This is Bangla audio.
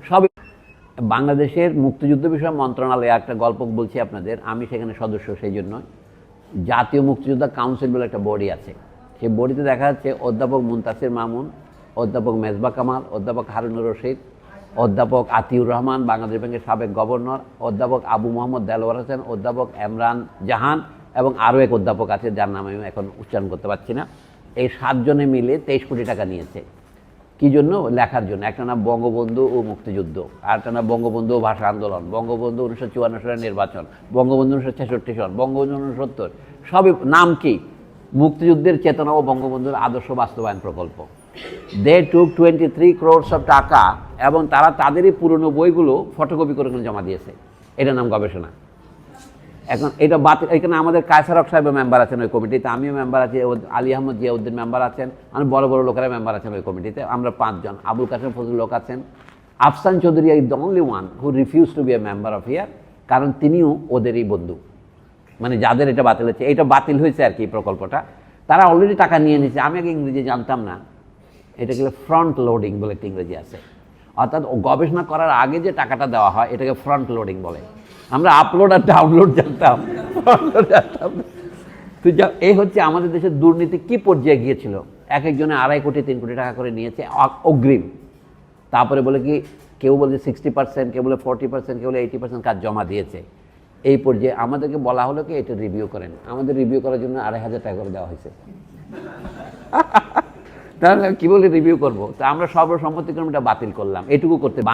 সবই বাংলাদেশের মুক্তিযুদ্ধ বিষয় মন্ত্রণালয়ে একটা গল্প বলছি আপনাদের, আমি সেখানে সদস্য, সেই জন্য জাতীয় মুক্তিযোদ্ধা কাউন্সিল বলে একটা বডি আছে। সেই বডিতে দেখা যাচ্ছে অধ্যাপক মুনতাসির মামুন, অধ্যাপক মেজবা কামাল, অধ্যাপক হারুনুর রশিদ, অধ্যাপক আতিউর রহমান বাংলাদেশ ব্যাংকের সাবেক গভর্নর, অধ্যাপক আবু মোহাম্মদ দেলোয়ার হোসেন, অধ্যাপক এমরান জাহান এবং আরও এক অধ্যাপক আছে যার নাম আমি এখন উচ্চারণ করতে পারছি না। এই 7 জনে মিলে 23 কোটি টাকা নিয়েছে। কী জন্য? লেখার জন্য। একটা নাম বঙ্গবন্ধু ও মুক্তিযুদ্ধ, আর একটা নাম বঙ্গবন্ধু ও ভাষা আন্দোলন, বঙ্গবন্ধু 1954 সালের নির্বাচন, বঙ্গবন্ধু 1966 সন, বঙ্গবন্ধু 1970, সবই নাম কি? মুক্তিযুদ্ধের চেতনা ও বঙ্গবন্ধুর আদর্শ বাস্তবায়ন প্রকল্প। দে টুক 23 crores অফ টাকা, এবং তারা তাদেরই পুরনো বইগুলো ফটোকপি করে জমা দিয়েছে। এটার নাম গবেষণা। এখন এটা বাতিল। এখানে আমাদের কায়সার হক সাহেব মেম্বার আছেন ওই কমিটিতে, আমিও মেম্বার আছি, আলী আহমদ জিয়াউদ্দিন মেম্বার আছেন, অনেক বড় বড় লোকেরা মেম্বার আছেন ওই কমিটিতে। আমরা 5 জন। আবুল কাসেম ফজলুল লোক আছেন। Afsan Chowdhury is the only one who refuse to be a member of here, কারণ তিনিও ওদেরই বন্ধু, মানে যাদের এটা বাতিল হচ্ছে। এটা বাতিল হয়েছে আর কি প্রকল্পটা। তারা অলরেডি টাকা নিয়ে নিয়েছে। আমি আগে ইংরেজি জানতাম না, এটাকে ফ্রন্ট লোডিং বলে একটা ইংরেজি আছে, অর্থাৎ গবেষণা করার আগে যে টাকাটা দেওয়া হয় এটাকে ফ্রন্ট লোডিং বলে। আমরা আপলোড আর ডাউনলোড জানতাম, তো এই হচ্ছে আমাদের দেশের দুর্নীতি কি পর্যায়ে গিয়েছিল। এক একজনে 2.5 কোটি 3 কোটি টাকা করে নিয়েছে অগ্রিম। তারপরে বলে কি, কেউ বলে 60%, কেউ বলে 40%, কেউ বলে 80% কাজ জমা দিয়েছে। এই পর্যায়ে আমাদেরকে বলা হলো কি এটা রিভিউ করেন। আমাদের রিভিউ করার জন্য 2,500 টাকা করে দেওয়া হয়েছে। তাহলে কী বলে রিভিউ করবো? তা আমরা সর্বসম্মতিক্রমে এটা বাতিল করলাম। এটুকু করতে